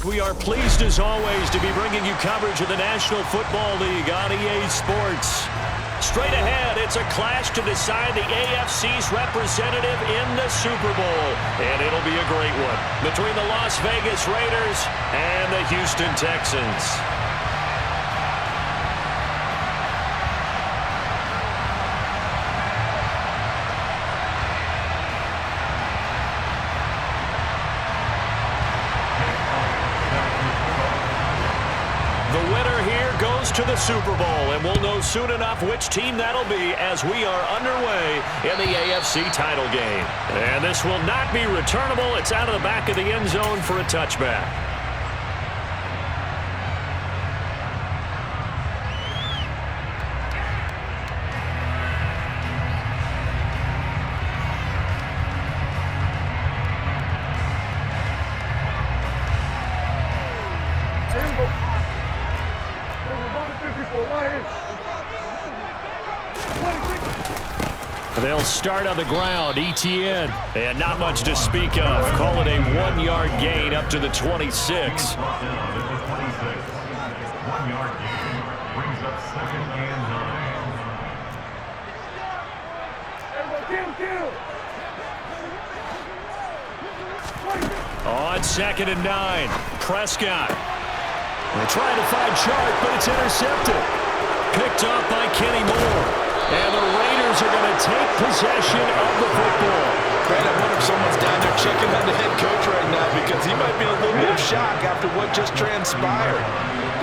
we are pleased as always to be bringing you coverage of the National Football League on EA Sports. Straight ahead, it's a clash to decide the AFC's representative in the Super Bowl. And it'll be a great one between the Las Vegas Raiders and the Houston Texans. To the Super Bowl, and we'll know soon enough which team that'll be as we are underway in the AFC title game. And this will not be returnable. It's out of the back of the end zone for a touchback. They'll start on the ground, ETN, and not much to speak of. Call it a 1-yard gain up to the 26. 1-yard gain brings up 2nd and 9. On 2nd and 9, Prescott. They're trying to find Sharp, but it's intercepted. Picked off by Kenny Moore. And the Raiders are going to take possession of the football. Brad, I wonder if someone's down there checking on the head coach right now because he might be in a little bit of shock after what just transpired.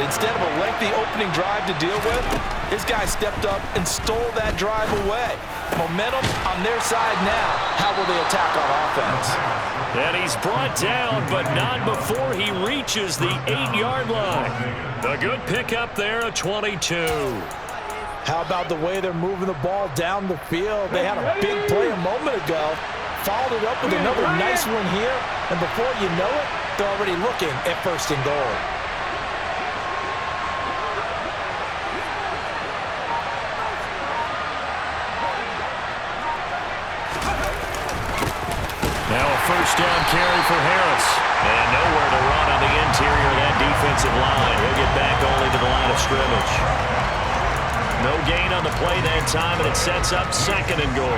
Instead of a lengthy opening drive to deal with, his guy stepped up and stole that drive away. Momentum on their side now. How will they attack on offense? And he's brought down, but not before he reaches the 8-yard line. A good pickup there, a 22. How about the way they're moving the ball down the field? They had a big play a moment ago, followed it up with another nice one here, and before you know it, they're already looking at 1st and goal. Now a 1st down carry for Harris. And nowhere to run on the interior of that defensive line. He'll get back only to the line of scrimmage. No gain on the play that time, and it sets up 2nd and goal.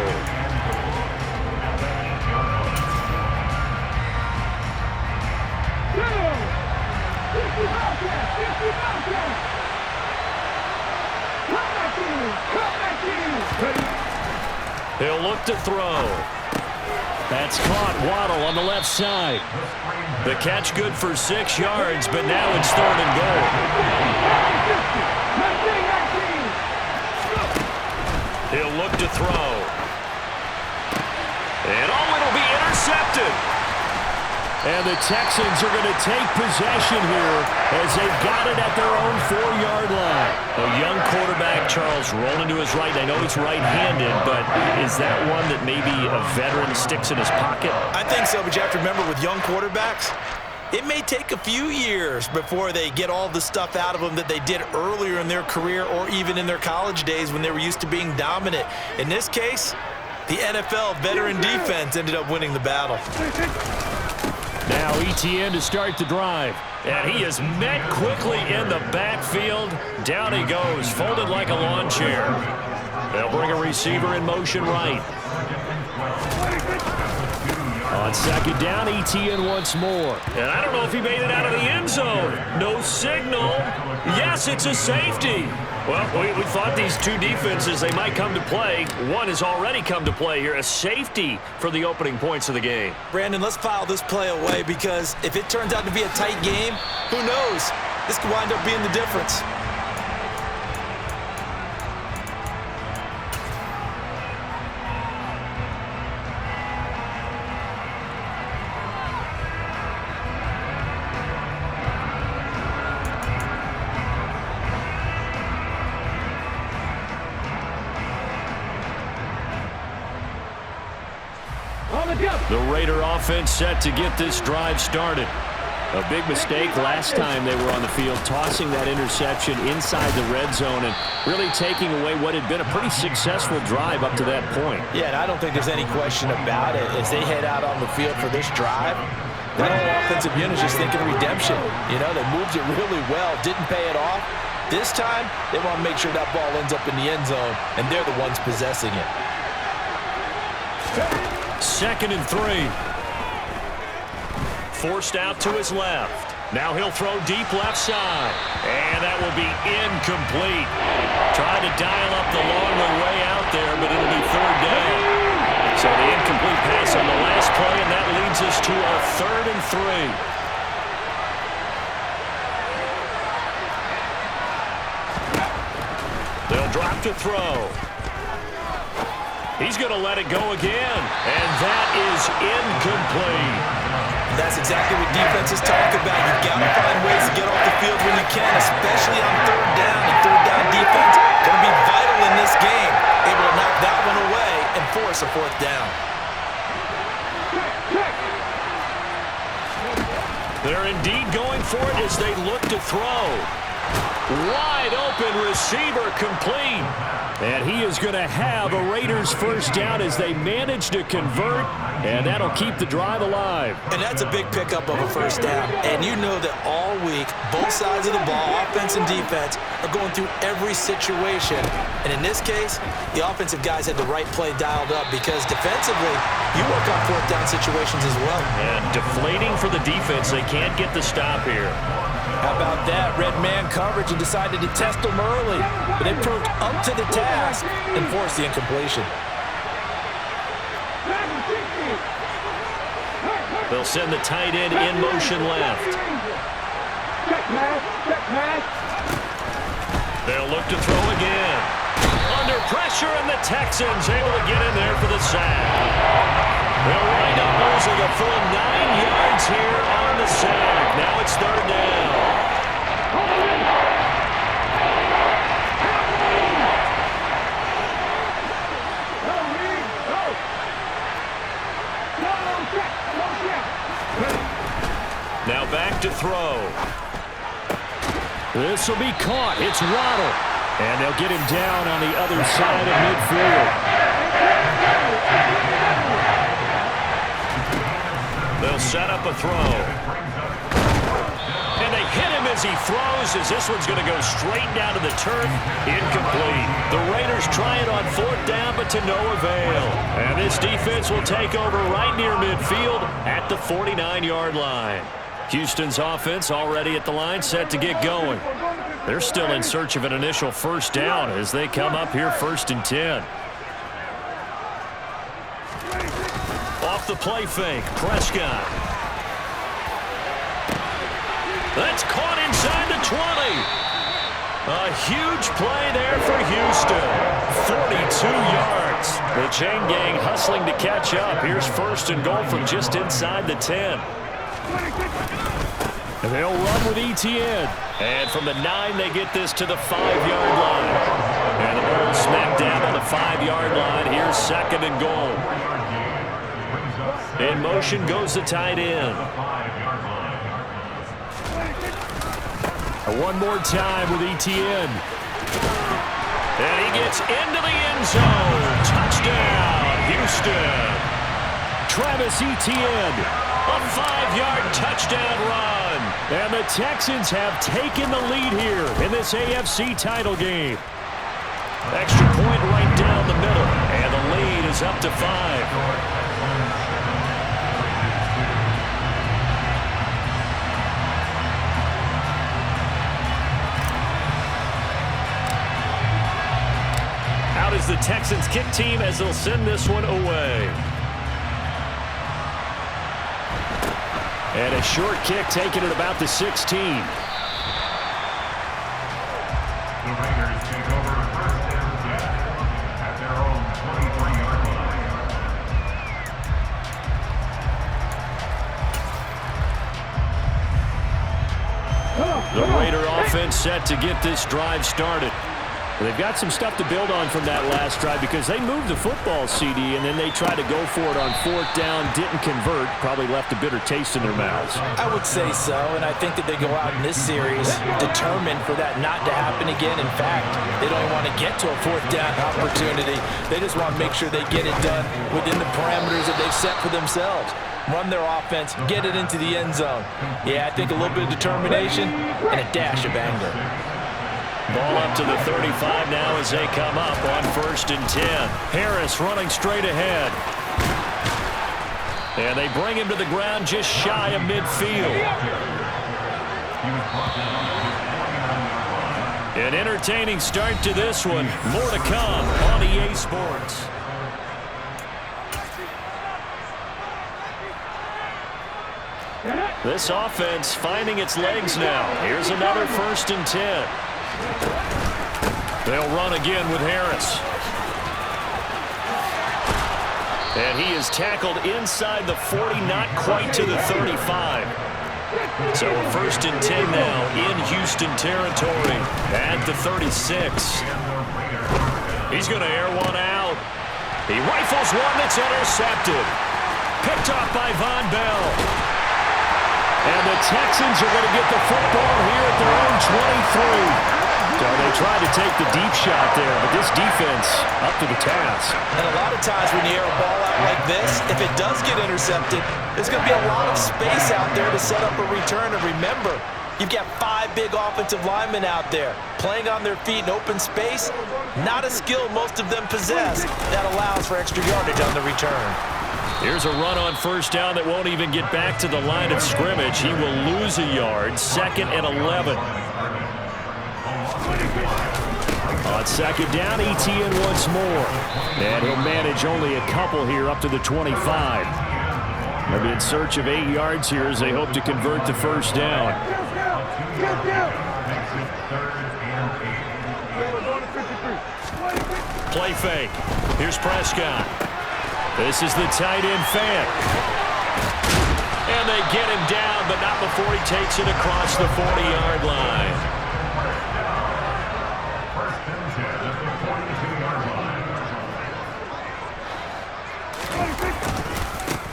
He'll look to throw. That's caught. Waddle on the left side. The catch good for 6 yards, but now it's 3rd and goal. He'll look to throw. And it'll be intercepted. And the Texans are going to take possession here as they've got it at their own 4-yard line. A young quarterback, Charles, rolling to his right. I know he's right-handed, but is that one that maybe a veteran sticks in his pocket? I think so, but you have to remember with young quarterbacks, it may take a few years before they get all the stuff out of them that they did earlier in their career or even in their college days when they were used to being dominant. In this case, the NFL veteran defense ended up winning the battle. Now ETN to start the drive. And he is met quickly in the backfield. Down he goes, folded like a lawn chair. They'll bring a receiver in motion right. On 2nd down, ETN once more. And I don't know if he made it out of the end zone. No signal. Yes, it's a safety. Well, we thought these two defenses, they might come to play. One has already come to play here. A safety for the opening points of the game. Brandon, let's file this play away because if it turns out to be a tight game, who knows? This could wind up being the difference. The Raider offense set to get this drive started. A big mistake last time they were on the field, tossing that interception inside the red zone and really taking away what had been a pretty successful drive up to that point. Yeah, and I don't think there's any question about it. As they head out on the field for this drive, That whole offensive unit is just thinking redemption. You know, they moved it really well, didn't pay it off. This time, they want to make sure that ball ends up in the end zone, and they're the ones possessing it. 2nd and 3. Forced out to his left. Now he'll throw deep left side. And that will be incomplete. Trying to dial up the longer way out there, but it'll be 3rd down. So the incomplete pass on the last play, and that leads us to our 3rd and 3. They'll drop to throw. He's going to let it go again, and that is incomplete. That's exactly what defenses talk about. You've got to find ways to get off the field when you can, especially on 3rd down. And 3rd down defense going to be vital in this game. Able to knock that one away and force a 4th down. They're indeed going for it as they look to throw. Wide open receiver complete. And he is going to have a Raiders 1st down as they manage to convert, and that'll keep the drive alive. And that's a big pickup of a 1st down. And you know that all week, both sides of the ball, offense and defense, are going through every situation. And in this case, the offensive guys had the right play dialed up because defensively, you work on 4th down situations as well. And deflating for the defense. They can't get the stop here. How about that? Red man coverage and decided to test them early. But they proved up to the task and forced the incompletion. They'll send the tight end in motion left. They'll look to throw again. Under pressure, and the Texans able to get in there for the sack. They'll wind up losing a full 9 yards here on the sack. Now it's 3rd down. Now back to throw. This will be caught. It's Waddle. And they'll get him down on the other side of midfield. They'll set up a throw. And they hit him as he throws, as this one's going to go straight down to the turf. Incomplete. The Raiders try it on 4th down, but to no avail. And this defense will take over right near midfield at the 49-yard line. Houston's offense already at the line, set to get going. They're still in search of an initial 1st down as they come up here 1st and 10. Off the play fake, Prescott. That's caught inside the 20. A huge play there for Houston. 42 yards. The chain gang hustling to catch up. Here's 1st and goal from just inside the 10. And they'll run with ETN. And from the 9, they get this to the 5-yard line. And the ball smacked down on the 5-yard line. Here's 2nd and goal. In motion goes the tight end. One more time with ETN. And he gets into the end zone. Touchdown, Houston. Travis Etienne. A 5-yard touchdown run. And the Texans have taken the lead here in this AFC title game. Extra point right down the middle. And the lead is up to 5. Out is the Texans kick team as they'll send this one away. And a short kick taken at about the 16. The Raiders take over 1st and 10 at their own 23-yard line. The Raider offense set to get this drive started. They've got some stuff to build on from that last drive because they moved the football, CD, and then they tried to go for it on 4th down, didn't convert, probably left a bitter taste in their mouths. I would say so, and I think that they go out in this series determined for that not to happen again. In fact, they don't even want to get to a 4th down opportunity. They just want to make sure they get it done within the parameters that they've set for themselves. Run their offense, get it into the end zone. Yeah, I think a little bit of determination and a dash of anger. Ball up to the 35 now as they come up on 1st and 10. Harris running straight ahead. And they bring him to the ground just shy of midfield. An entertaining start to this one. More to come on EA Sports. This offense finding its legs now. Here's another 1st and 10. They'll run again with Harris. And he is tackled inside the 40, not quite to the 35. So a 1st and 10 now in Houston territory at the 36. He's going to air one out. He rifles one that's intercepted. Picked off by Von Bell. And the Texans are going to get the football here at their own 23. So they tried to take the deep shot there, but this defense up to the task. And a lot of times when you air a ball out like this, if it does get intercepted, there's going to be a lot of space out there to set up a return. And remember, you've got 5 big offensive linemen out there playing on their feet in open space. Not a skill most of them possess that allows for extra yardage on the return. Here's a run on 1st down that won't even get back to the line of scrimmage. He will lose a yard. 2nd and 11. On 2nd down, ETN once more. And he'll manage only a couple here up to the 25. They'll be in search of 8 yards here as they hope to convert the 1st down. Play fake. Here's Prescott. This is the tight end fan. And they get him down, but not before he takes it across the 40-yard line.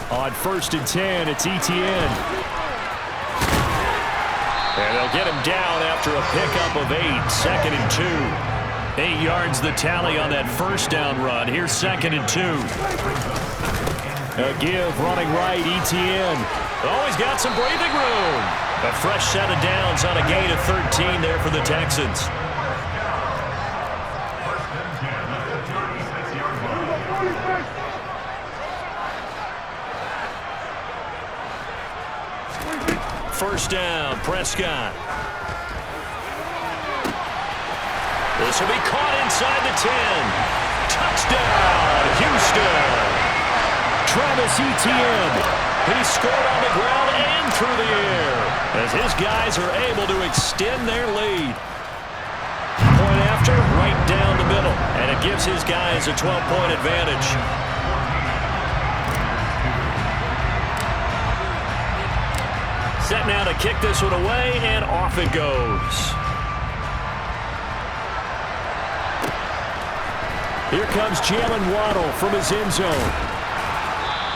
On 1st and 10, it's ETN. And they'll get him down after a pickup of 8. 2nd and 2. 8 yards the tally on that 1st down run. Here's 2nd and 2. A give running right, ETN. Oh, he's got some breathing room. A fresh set of downs on a gain of 13 there for the Texans. First down, Prescott. This will be caught inside the 10. Touchdown, Houston. Travis Etienne. He scored on the ground and through the air as his guys are able to extend their lead. Point after, right down the middle, and it gives his guys a 12-point advantage. Set now to kick this one away, and off it goes. Here comes Jalen Waddle from his end zone.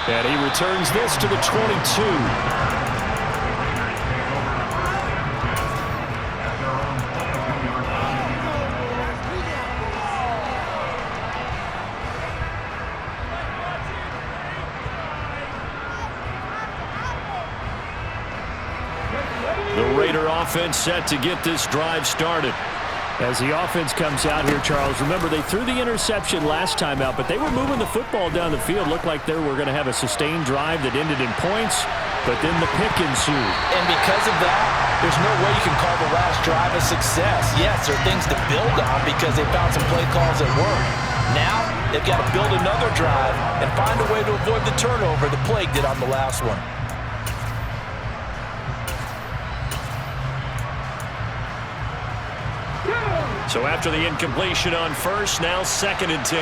And he returns this to the 22. The Raider offense set to get this drive started. As the offense comes out here, Charles, remember they threw the interception last time out, but they were moving the football down the field. Looked like they were going to have a sustained drive that ended in points, but then the pick ensued. And because of that, there's no way you can call the last drive a success. Yes, there are things to build on because they found some play calls that work. Now, they've got to build another drive and find a way to avoid the turnover the plague did on the last one. So after the incompletion on first, now 2nd and 10.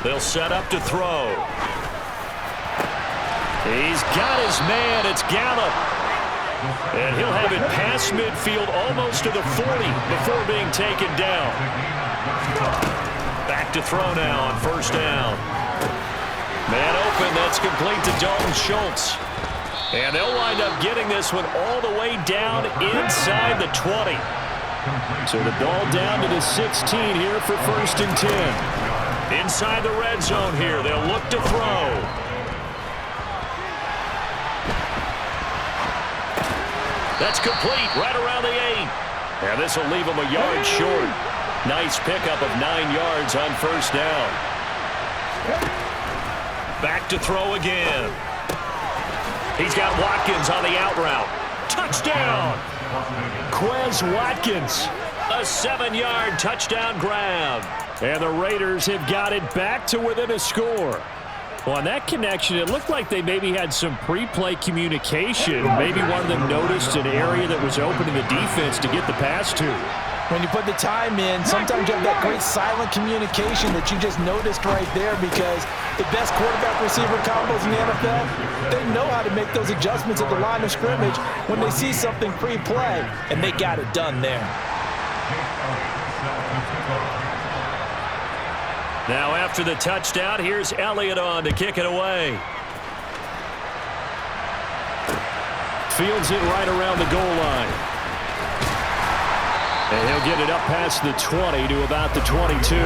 They'll set up to throw. He's got his man. It's Gallup. And he'll have it past midfield, almost to the 40, before being taken down. Back to throw now on first down. Man open, that's complete to Dalton Schultz. And they'll wind up getting this one all the way down inside the 20. So the ball down to the 16 here for 1st and 10. Inside the red zone here, they'll look to throw. That's complete right around the 8. And this will leave him a yard short. Nice pickup of 9 yards on first down. Back to throw again. He's got Watkins on the out route. Touchdown! Quez Watkins. A 7-yard touchdown grab. And the Raiders have got it back to within a score. Well, on that connection, it looked like they maybe had some pre-play communication. Maybe one of them noticed an area that was open in the defense to get the pass to. When you put the time in, sometimes you have that great silent communication that you just noticed right there, because the best quarterback-receiver combos in the NFL, they know how to make those adjustments at the line of scrimmage when they see something pre-play, and they got it done there. Now after the touchdown, here's Elliott on to kick it away. Fields it right around the goal line. And he'll get it up past the 20 to about the 22.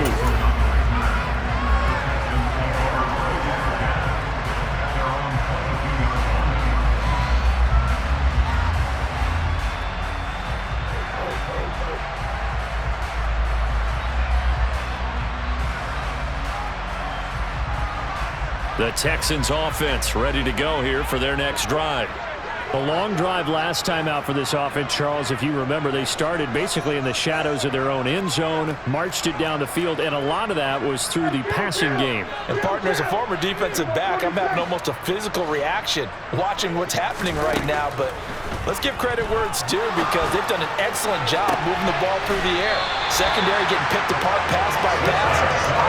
The Texans offense ready to go here for their next drive. A long drive last time out for this offense, Charles. If you remember, they started basically in the shadows of their own end zone, marched it down the field, and a lot of that was through the passing game. And, partner, as a former defensive back, I'm having almost a physical reaction watching what's happening right now. But let's give credit where it's due, because they've done an excellent job moving the ball through the air. Secondary getting picked apart pass by pass.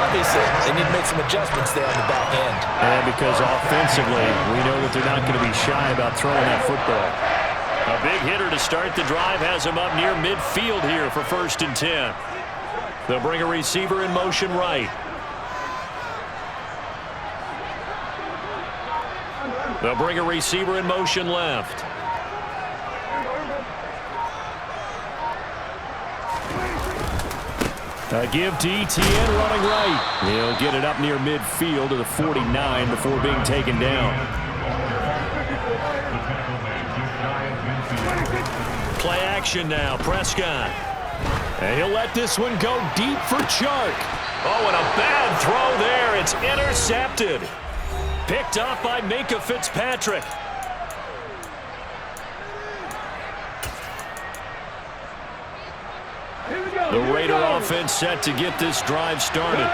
Obviously, they need to make some adjustments there on the back end. And because offensively, we know that they're not going to be shy about throwing that football. A big hitter to start the drive has him up near midfield here for 1st and 10. They'll bring a receiver in motion right. They'll bring a receiver in motion left. A give to ETN running right. He'll get it up near midfield to the 49 before being taken down. Play action now, Prescott. And he'll let this one go deep for Chark. Oh, and a bad throw there. It's intercepted. Picked up by Minkah Fitzpatrick. The Raider offense set to get this drive started.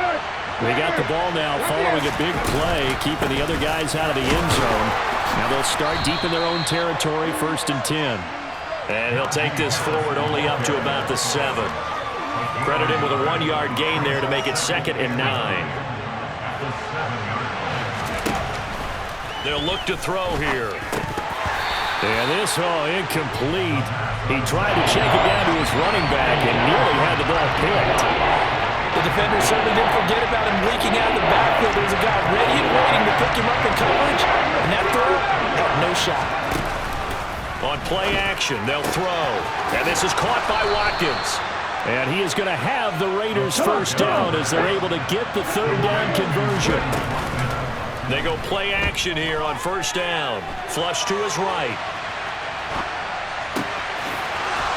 They got the ball now following a big play, keeping the other guys out of the end zone. Now they'll start deep in their own territory, 1st and 10. And he'll take this forward only up to about the 7. Credit him with a 1-yard gain there to make it 2nd and 9. They'll look to throw here. And this, incomplete. He tried to check it down to his running back and nearly had the ball picked. The defender certainly didn't forget about him leaking out of the backfield. There's a guy ready and waiting to pick him up in coverage, and that throw had no shot. On play action, they'll throw. And this is caught by Watkins. And he is going to have the Raiders' first down as they're able to get the 3rd down conversion. They go play action here on 1st down. Flush to his right.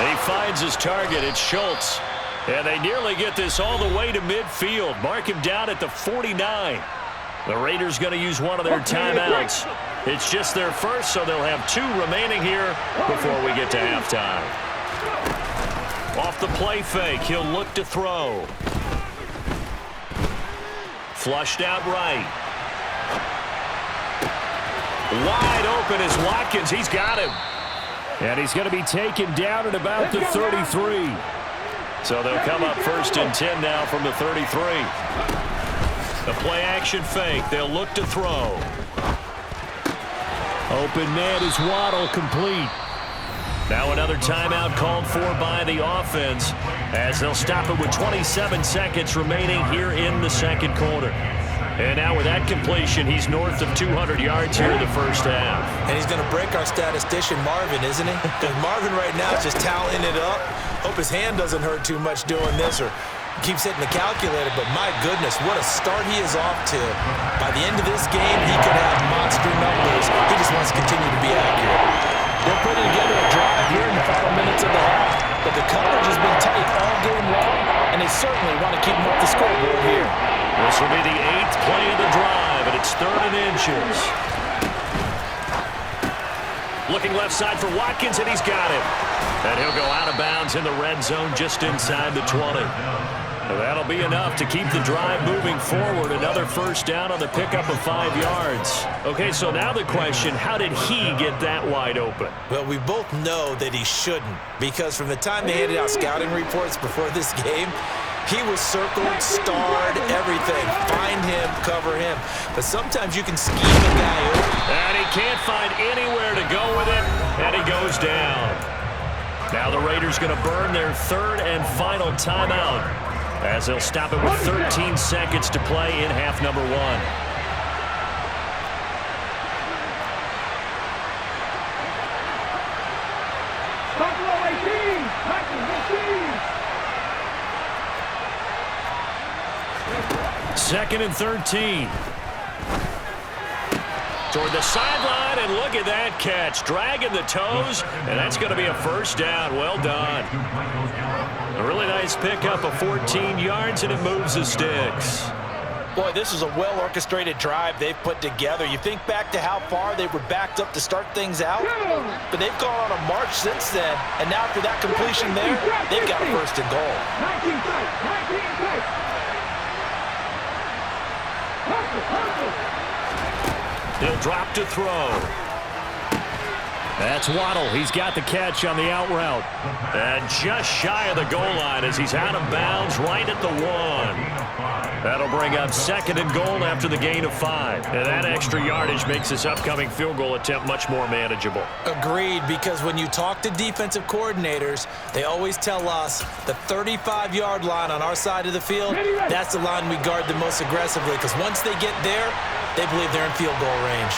And he finds his target. It's Schultz. And they nearly get this all the way to midfield. Mark him down at the 49. The Raiders going to use one of their timeouts. It's just their first, so they'll have 2 remaining here before we get to halftime. Off the play fake, he'll look to throw. Flushed out right. Wide open is Watkins. He's got him. And he's going to be taken down at about the 33. So they'll come up 1st and 10 now from the 33. The play action fake. They'll look to throw. Open man is Waddle, complete. Now another timeout called for by the offense as they'll stop it with 27 seconds remaining here in the second quarter. And now with that completion, he's north of 200 yards here in the first half. And he's going to break our statistician Marvin, isn't he? Because Marvin right now is just tallying it up. Hope his hand doesn't hurt too much doing this or keeps hitting the calculator. But my goodness, what a start he is off to. By the end of this game, he could have monster numbers. He just wants to continue to be accurate. They're putting together a drive here in the final minutes of the half, but the coverage has been tight all game long, and they certainly want to keep them up the scoreboard here. This will be the 8th play of the drive, and it's 3rd and inches. Looking left side for Watkins, and he's got it. And he'll go out of bounds in the red zone just inside the 20. And that'll be enough to keep the drive moving forward. Another first down on the pickup of 5 yards. Okay, so now the question, how did he get that wide open? Well, we both know that he shouldn't, because from the time they handed out scouting reports before this game, he was circled, starred, everything. Find him, cover him. But sometimes you can scheme a guy open. And he can't find anywhere to go with it, and he goes down. Now the Raiders going to burn their 3rd and final timeout, as they'll stop it with 13 seconds to play in half number 1. Second and 13. Toward the sideline, and look at that catch. Dragging the toes, and that's going to be a first down. Well done. A really nice pickup of 14 yards, and it moves the sticks. Boy, this is a well-orchestrated drive they've put together. You think back to how far they were backed up to start things out, but they've gone on a march since then, and now for that completion there, they've got a first and goal. He'll drop to throw. That's Waddle. He's got the catch on the out route. And just shy of the goal line as he's out of bounds right at the 1. That'll bring up 2nd and goal after the gain of 5. And that extra yardage makes this upcoming field goal attempt much more manageable. Agreed, because when you talk to defensive coordinators, they always tell us the 35-yard line on our side of the field, that's the line we guard the most aggressively, because once they get there, they believe they're in field goal range.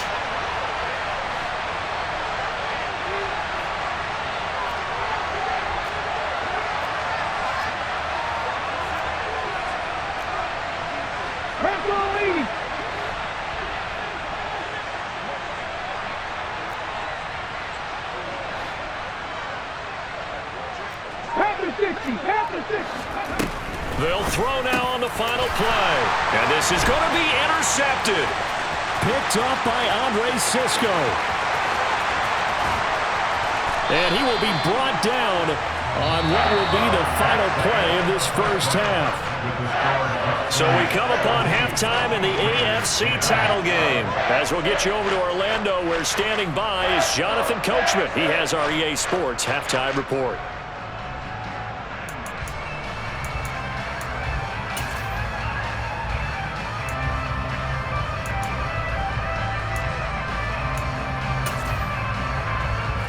They'll throw now on the final play. And this is going to be intercepted. Picked up by Andre Sisco. And he will be brought down on what will be the final play of this first half. So we come upon halftime in the AFC title game. As we'll get you over to Orlando, where standing by is Jonathan Coachman. He has our EA Sports halftime report.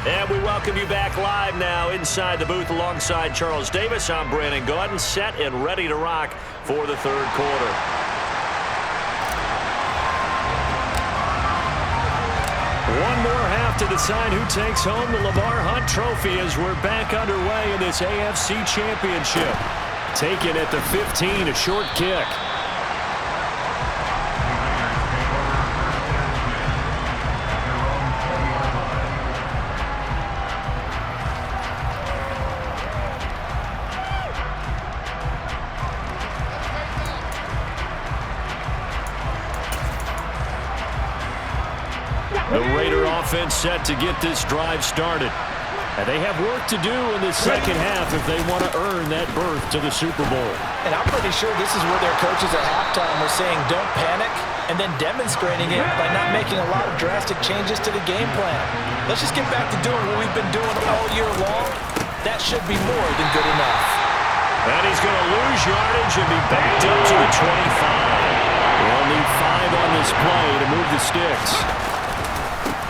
And we welcome you back live now inside the booth alongside Charles Davis. I'm Brandon Gaudin, set and ready to rock for the 3rd quarter. One more half to decide who takes home the Lamar Hunt Trophy as we're back underway in this AFC Championship. Taken at the 15, a short kick. The Raider offense set to get this drive started. And they have work to do in the second half if they want to earn that berth to the Super Bowl. And I'm pretty sure this is where their coaches at halftime were saying don't panic, and then demonstrating it by not making a lot of drastic changes to the game plan. Let's just get back to doing what we've been doing all year long. That should be more than good enough. And he's going to lose yardage and be backed up to the 25. They'll need 5 on this play to move the sticks.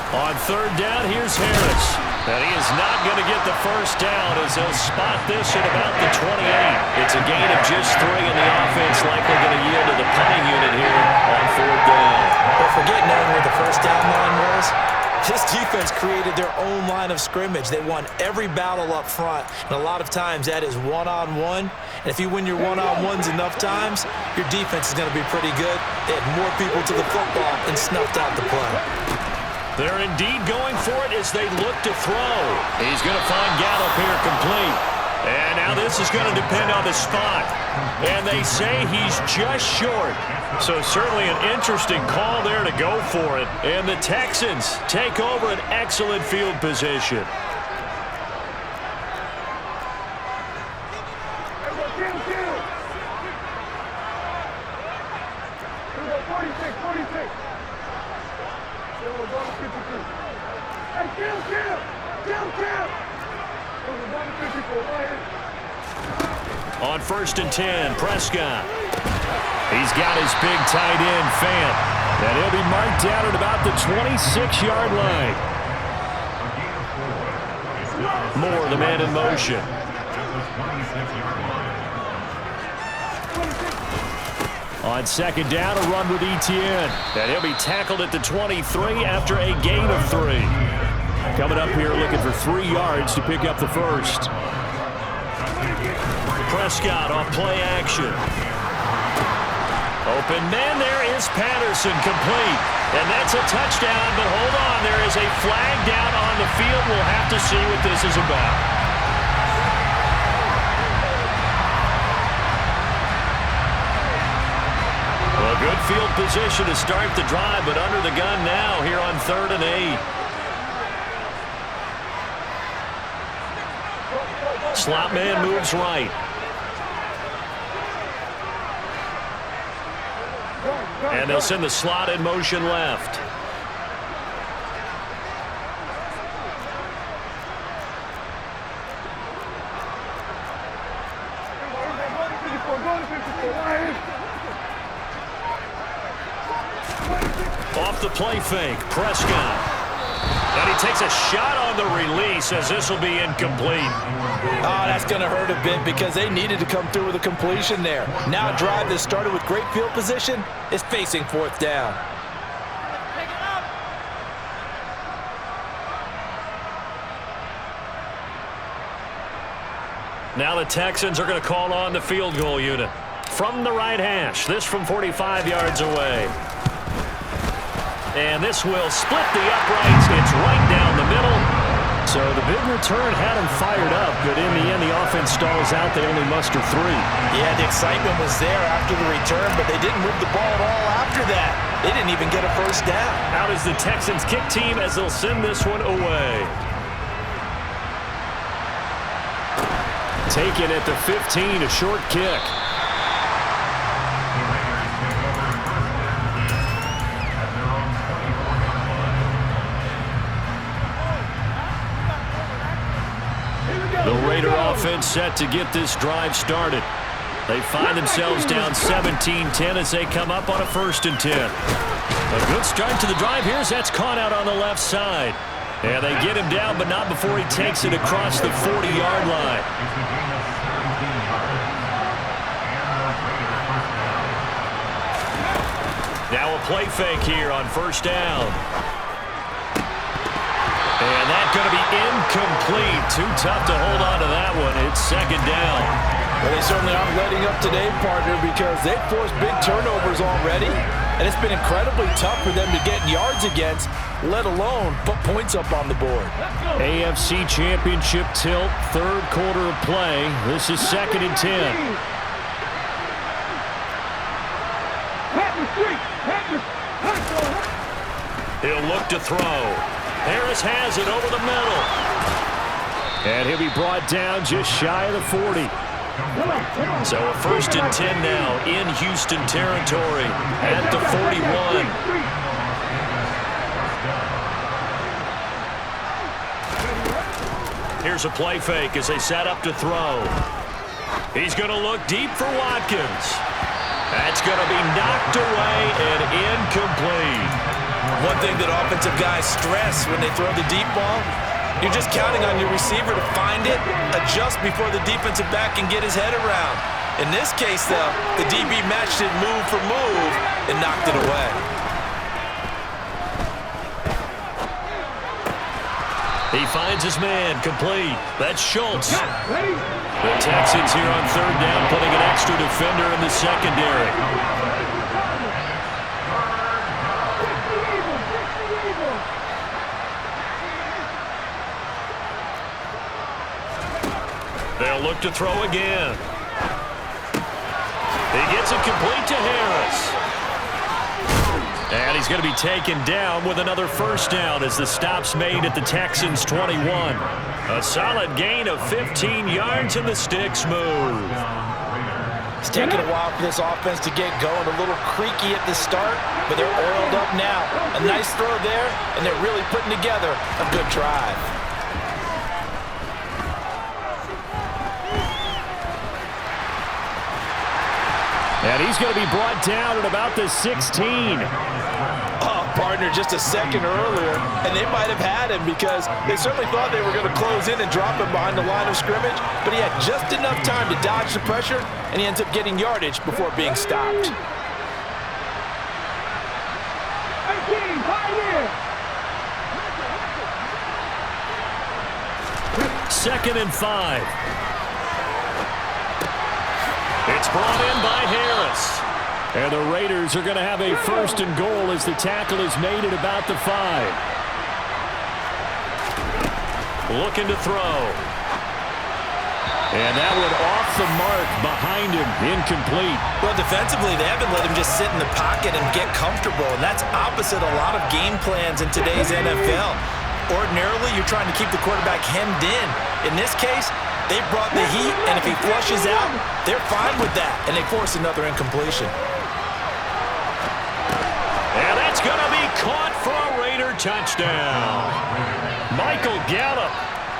On 3rd down, here's Harris. And he is not going to get the first down as he'll spot this at about the 28. It's a gain of just 3, and the offense likely going to yield to the punting unit here on 4th down. But forget knowing where the first down line was. This defense created their own line of scrimmage. They won every battle up front, and a lot of times that is one-on-one. And if you win your one-on-ones enough times, your defense is going to be pretty good. They had more people to the football and snuffed out the play. They're indeed going for it as they look to throw. He's going to find Gallup here complete. And now this is going to depend on the spot. And they say he's just short. So certainly an interesting call there to go for it. And the Texans take over an excellent field position. On 1st and 10, Prescott. He's got his big tight end, Fant. And he'll be marked down at about the 26-yard line. Moore, the man in motion. On 2nd down, a run with Etienne. And he'll be tackled at the 23 after a gain of 3. Coming up here looking for 3 yards to pick up the first. Prescott off play action. Open man, there is Patterson, complete. And that's a touchdown, but hold on, there is a flag down on the field. We'll have to see what this is about. Well, good field position to start the drive, but under the gun now here on 3rd and 8. Slot man moves right. And they'll send the slot in motion left. Off the play fake, Prescott. And he takes a shot on the release as this will be incomplete. Oh, that's going to hurt a bit because they needed to come through with a completion there. Now a drive that started with great field position is facing 4th down. Now the Texans are going to call on the field goal unit. From the right hash, this from 45 yards away. And this will split the uprights. It's right down the middle. So the big return had him fired up, but in the end, the offense stalls out. They only muster 3. Yeah, the excitement was there after the return, but they didn't move the ball at all after that. They didn't even get a first down. Out is the Texans kick team as they'll send this one away. Taken at the 15, a short kick. The Raider offense set to get this drive started. They find themselves down 17-10 as they come up on a 1st and 10. A good start to the drive here as that's caught out on the left side. And they get him down, but not before he takes it across the 40-yard line. Now a play fake here on 1st down. And that's going to be incomplete. Too tough to hold on to that one. It's 2nd down. Well, they certainly aren't letting up today, partner, because they've forced big turnovers already. And it's been incredibly tough for them to get yards against, let alone put points up on the board. AFC Championship tilt, 3rd quarter of play. This is 2nd and 10. He'll look to throw. Harris has it over the middle. And he'll be brought down just shy of the 40. So a 1st and 10 now in Houston territory at the 41. Here's a play fake as they set up to throw. He's going to look deep for Watkins. That's going to be knocked away and incomplete. One thing that offensive guys stress when they throw the deep ball, You're just counting on your receiver to find it, adjust before the defensive back can get his head around. In this case, though, the DB matched it move for move and knocked it away. He finds his man, complete. That's Schultz. The Texans here on third down, putting an extra defender in the secondary. They'll look to throw again. He gets it complete to Harris. And he's going to be taken down with another first down as the stop's made at the Texans' 21. A solid gain of 15 yards and the sticks move. It's taken a while for this offense to get going. A little creaky at the start, but they're oiled up now. A nice throw there, and they're really putting together a good drive. And he's going to be brought down at about the 16. Oh, partner, just a second earlier, and they might have had him because they certainly thought they were going to close in and drop him behind the line of scrimmage, but he had just enough time to dodge the pressure, and he ends up getting yardage before being stopped. Second and 5. It's brought in by Harris. And the Raiders are going to have a first and goal as the tackle is made at about the 5. Looking to throw. And that one off the mark behind him, incomplete. Well, defensively, they haven't let him just sit in the pocket and get comfortable, and that's opposite a lot of game plans in today's NFL. Ordinarily, you're trying to keep the quarterback hemmed in. In this case, they brought the heat, and if he flushes out, they're fine with that, and they force another incompletion. And that's going to be caught for a Raider touchdown. Michael Gallup,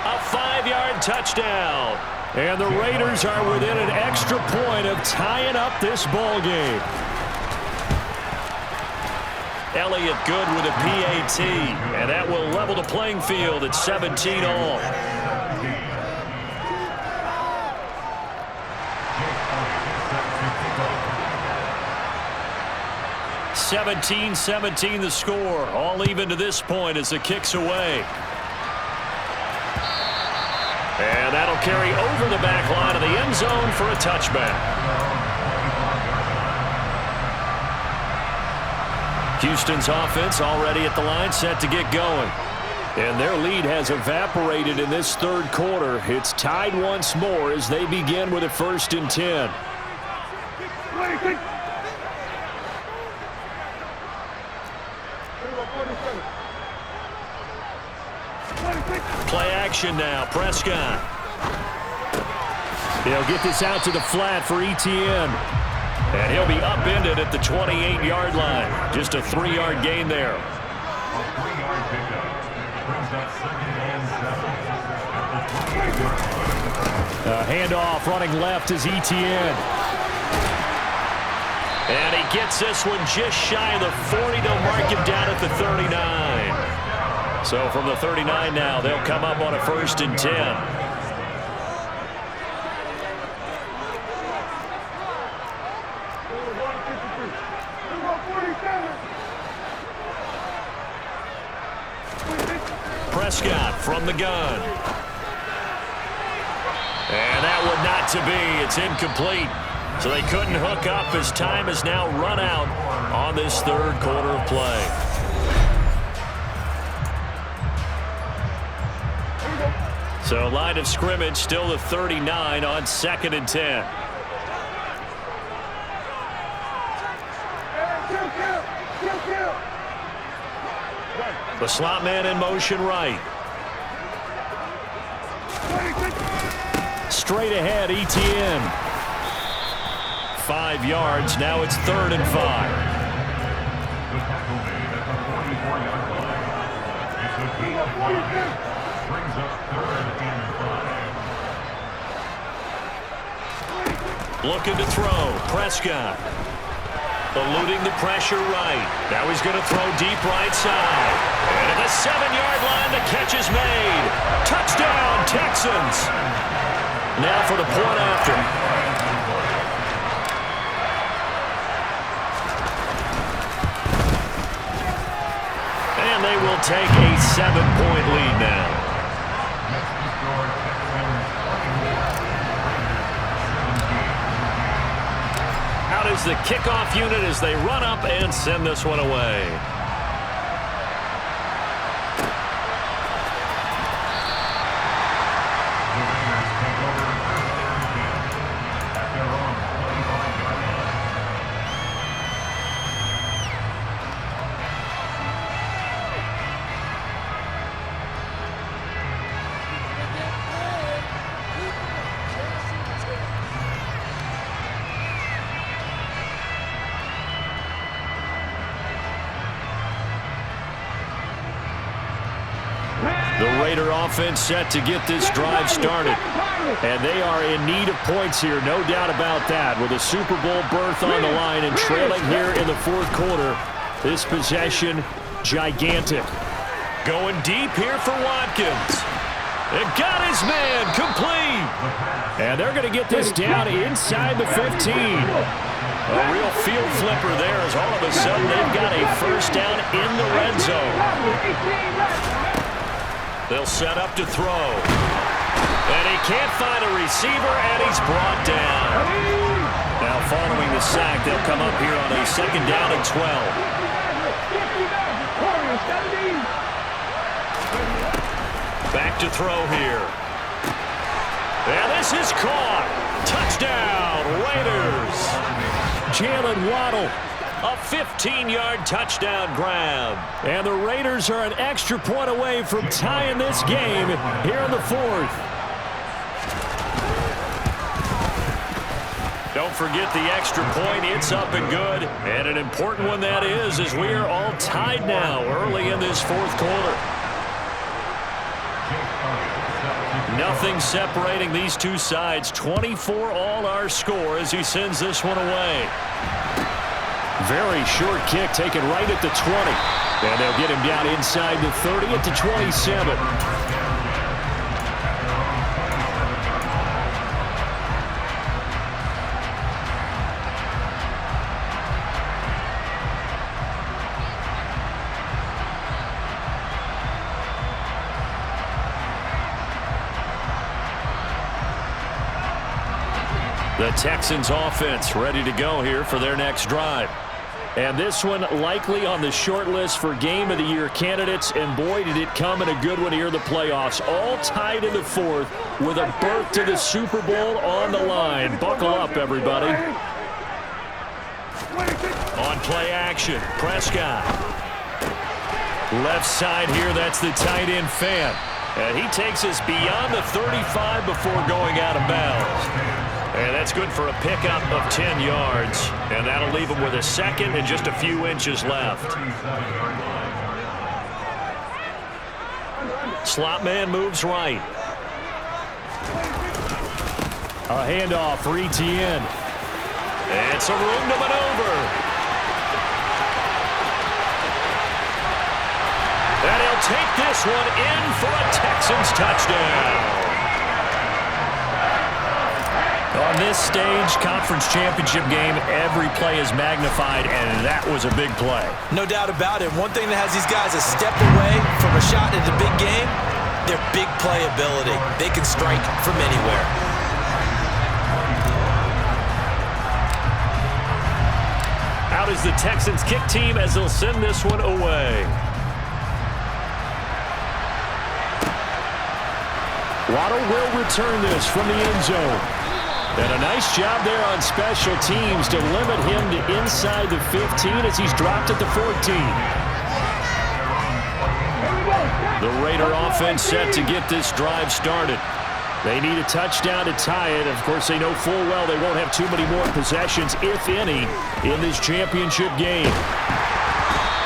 a 5-yard touchdown. And the Raiders are within an extra point of tying up this ball game. Elliott good with a PAT, and that will level the playing field at 17 all. 17-17 the score. All even to this point as the kick's away. And that'll carry over the back line of the end zone for a touchback. Houston's offense already at the line, set to get going. And their lead has evaporated in this third quarter. It's tied once more as they begin with a 1st and 10. Play action now. Prescott. He'll get this out to the flat for Etienne. And he'll be upended at the 28-yard line. Just a 3-yard gain there. A 3-yard pickup brings up 2nd and 7. Handoff running left is Etienne. And he gets this one just shy of the 40. They'll mark him down at the 39. So from the 39 now, they'll come up on a 1st and 10. Prescott from the gun. And that one not to be. It's incomplete. So they couldn't hook up as time is now run out on this third quarter of play. So line of scrimmage still the 39 on 2nd and 10. The slot man in motion right. Straight ahead, Etienne. 5 yards. Now it's 3rd and 5. The tackle made at the 44-yard line. It's a gain of 5. Brings up 3rd and 5. Looking to throw. Prescott. Eluding the pressure right. Now he's going to throw deep right side. And at the 7-yard line, the catch is made. Touchdown, Texans. Now for the point after. And they will take a 7-point lead now. Out is the kickoff unit as they run up and send this one away. The Raider offense set to get this drive started. And they are in need of points here, no doubt about that. With a Super Bowl berth on the line and trailing here in the fourth quarter, this possession, gigantic. Going deep here for Watkins. And got his man complete. And they're going to get this down inside the 15. A real field flipper there as all of a sudden they've got a first down in the red zone. They'll set up to throw. And he can't find a receiver, and he's brought down. Now following the sack, they'll come up here on a 2nd down and 12. Back to throw here. And this is caught. Touchdown, Raiders. Jalen Waddle. A 15-yard touchdown grab. And the Raiders are an extra point away from tying this game here in the fourth. Don't forget the extra point. It's up and good. And an important one that is, as we are all tied now early in this fourth quarter. Nothing separating these two sides. 24 all our score as he sends this one away. Very short kick taken right at the 20. And they'll get him down inside the 30 at the 27. The Texans offense ready to go here for their next drive. And this one likely on the short list for Game of the Year candidates. And boy, did it come in a good one here in the playoffs. All tied in the fourth with a berth to the Super Bowl on the line. Buckle up, everybody. On play action, Prescott. Left side here, that's the tight end Fant. And he takes us beyond the 35 before going out of bounds. And that's good for a pickup of 10 yards. And that'll leave him with a second and just a few inches left. Slot man moves right. A handoff for Etienne. And some room to maneuver. And he'll take this one in for a Texans touchdown. On this stage, conference championship game, every play is magnified, and that was a big play. No doubt about it. One thing that has these guys a step away from a shot at the big game, their big play ability. They can strike from anywhere. Out is the Texans kick team as they'll send this one away. Waddle will return this from the end zone. And a nice job there on special teams to limit him to inside the 15 as he's dropped at the 14. The Raider offense set to get this drive started. They need a touchdown to tie it. Of course, they know full well they won't have too many more possessions, if any, in this championship game.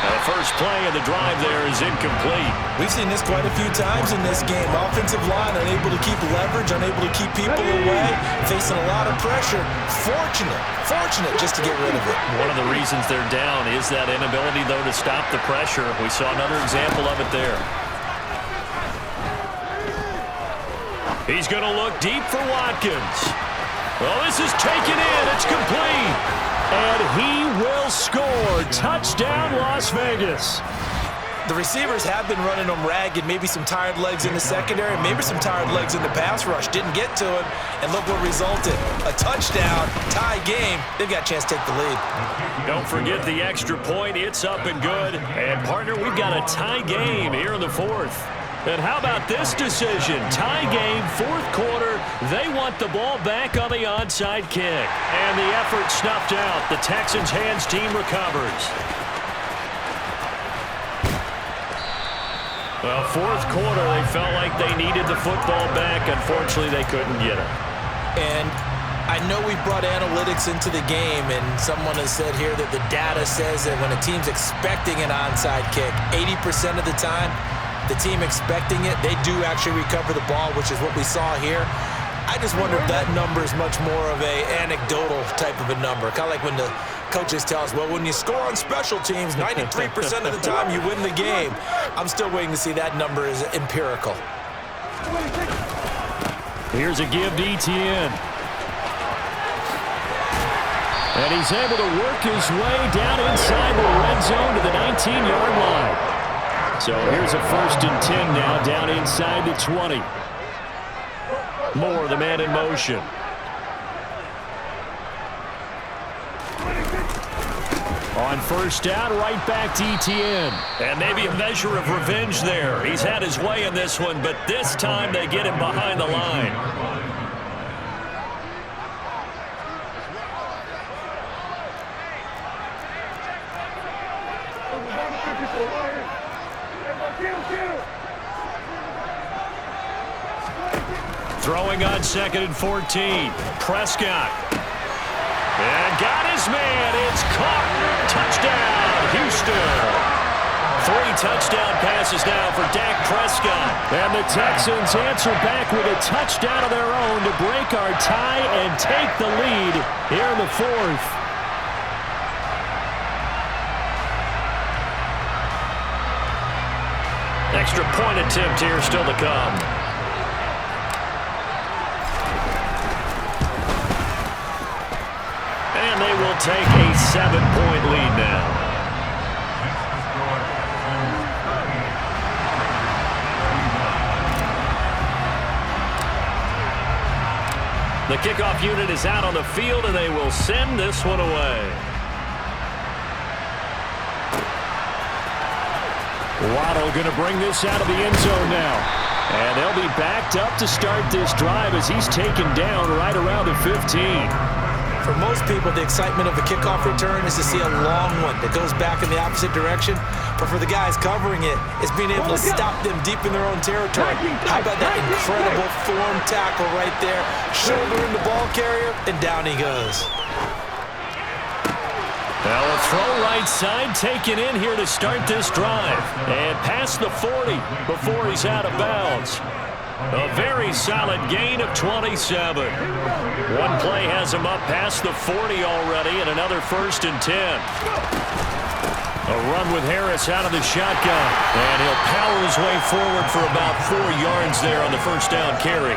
The first play of the drive there is incomplete. We've seen this quite a few times in this game. Offensive line unable to keep leverage, unable to keep people away, facing a lot of pressure. Fortunate just to get rid of it. One of the reasons they're down is that inability, though, to stop the pressure. We saw another example of it there. He's going to look deep for Watkins. Well, this is taken in. It's complete. And he will score. Touchdown, Las Vegas. The receivers have been running them ragged. Maybe some tired legs in the secondary, maybe some tired legs in the pass rush. Didn't get to him, and look what resulted. A touchdown, tie game. They've got a chance to take the lead. Don't forget the extra point. It's up and good. And, partner, we've got a tie game here in the fourth. And how about this decision? Tie game, fourth quarter. They want the ball back on the onside kick. And the effort snuffed out. The Texans' hands team recovers. Well, fourth quarter, they felt like they needed the football back. Unfortunately, they couldn't get it. And I know we brought analytics into the game, and someone has said here that the data says that when a team's expecting an onside kick, 80% of the time, the team expecting it, they do actually recover the ball, which is what we saw here. I just wonder if that number is much more of a anecdotal type of a number. Kind of like when the coaches tell us, well, when you score on special teams, 93% of the time you win the game. I'm still waiting to see that number is empirical. Here's a give to Etienne. And he's able to work his way down inside the red zone to the 19-yard line. So here's a 1st and 10 now, down inside the 20. Moore, the man in motion. On first down, right back to Etienne. And maybe a measure of revenge there. He's had his way in this one, but this time they get him behind the line. Throwing on 2nd and 14. Prescott. And got his man. It's caught. Touchdown, Houston. 3 touchdown passes now for Dak Prescott. And the Texans answer back with a touchdown of their own to break our tie and take the lead here in the fourth. Extra point attempt here still to come. And they will take a 7-point lead now. The kickoff unit is out on the field, and they will send this one away. Waddle going to bring this out of the end zone now. And they'll be backed up to start this drive as he's taken down right around the 15. For most people, the excitement of a kickoff return is to see a long one that goes back in the opposite direction. But for the guys covering it, it's being able to stop them deep in their own territory. How about that incredible form tackle right there? Shoulder in the ball carrier, and down he goes. Well, a throw right side taken in here to start this drive. And past the 40 before he's out of bounds. A very solid gain of 27. One play has him up past the 40 already, and another 1st and 10. A run with Harris out of the shotgun, and he'll power his way forward for about 4 yards there on the first down carry.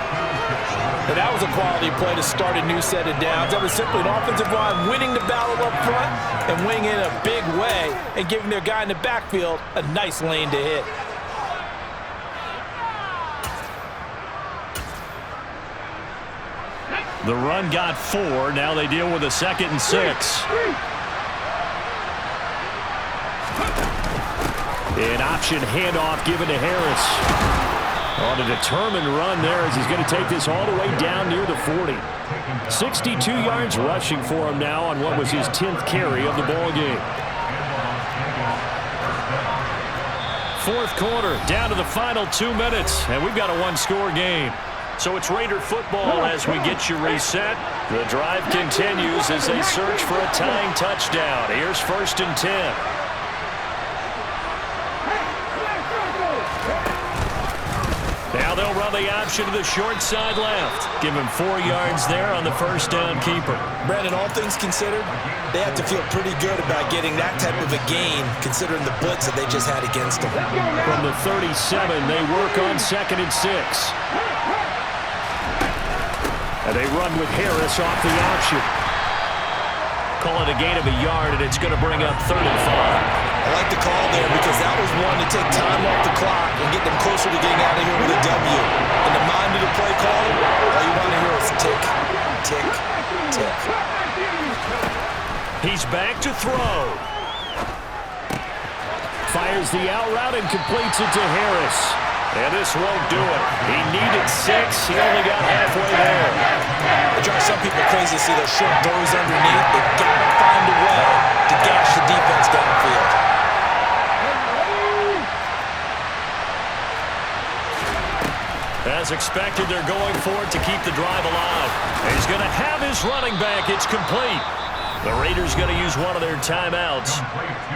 But that was a quality play to start a new set of downs. That was simply an offensive line winning the battle up front and winning in a big way and giving their guy in the backfield a nice lane to hit. The run got 4. Now they deal with a 2nd and 6. An option handoff given to Harris. On a determined run there as he's going to take this all the way down near the 40. 62 yards rushing for him now on what was his 10th carry of the ball game. Fourth quarter, down to the final 2 minutes, and we've got a one-score game. So it's Raider football as we get you reset. The drive continues as they search for a tying touchdown. Here's 1st and 10. Now they'll run the option to the short side left. Give him 4 yards there on the first down keeper. Brandon, all things considered, they have to feel pretty good about getting that type of a gain considering the blitz that they just had against them. From the 37, they work on 2nd and 6. And they run with Harris off the option. Call it a gain of a yard, and it's going to bring up 3rd and 5. I like the call there because that was one to take time off the clock and get them closer to getting out of here with a W. In the mind of the play caller, all you want to hear is tick, tick, tick. He's back to throw. Fires the out route and completes it to Harris. And this won't do it. He needed 6. He only got halfway there. It drives some people crazy to see those short throws underneath. They've got to find a way to gash the defense downfield. As expected, they're going for it to keep the drive alive. He's going to have his running back. It's complete. The Raiders going to use one of their timeouts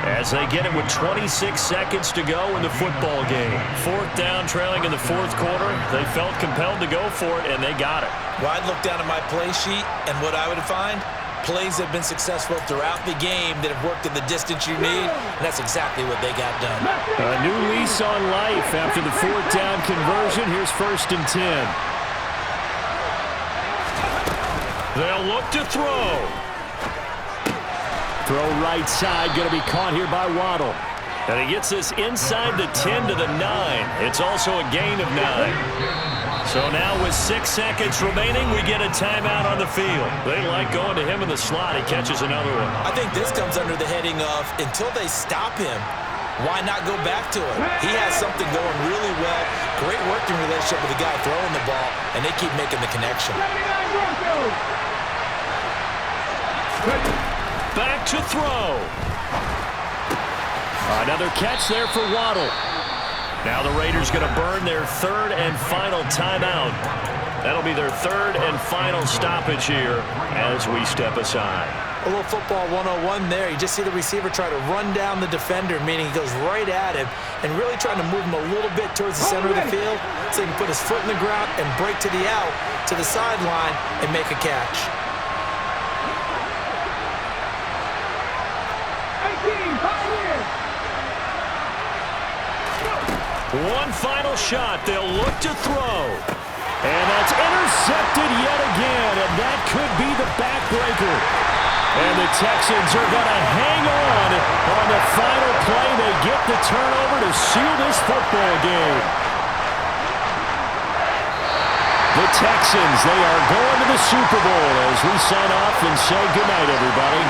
as they get it with 26 seconds to go in the football game. 4th down, trailing in the 4th quarter. They felt compelled to go for it, and they got it. Well, I'd look down at my play sheet, and what I would find, plays have been successful throughout the game that have worked at the distance you need, and that's exactly what they got done. A new lease on life after the 4th down conversion. Here's 1st and 10. They'll look to throw. Throw right side, going to be caught here by Waddle. And he gets this inside the 10 to the 9. It's also a gain of 9. So now with 6 seconds remaining, we get a timeout on the field. They like going to him in the slot. He catches another one. I think this comes under the heading of until they stop him, why not go back to him? He has something going really well. Great working relationship with the guy throwing the ball, and they keep making the connection. Back to throw. Another catch there for Waddle. Now the Raiders going to burn their 3rd and final timeout. That'll be their 3rd and final stoppage here as we step aside. A little football 101 there. You just see the receiver try to run down the defender, meaning he goes right at him and really trying to move him a little bit towards the center of the field so he can put his foot in the ground and break to the out, to the sideline, and make a catch. One final shot. They'll look to throw. And that's intercepted yet again, and that could be the backbreaker. And the Texans are going to hang on the final play. They get the turnover to seal this football game. The Texans, they are going to the Super Bowl as we sign off and say goodnight, everybody.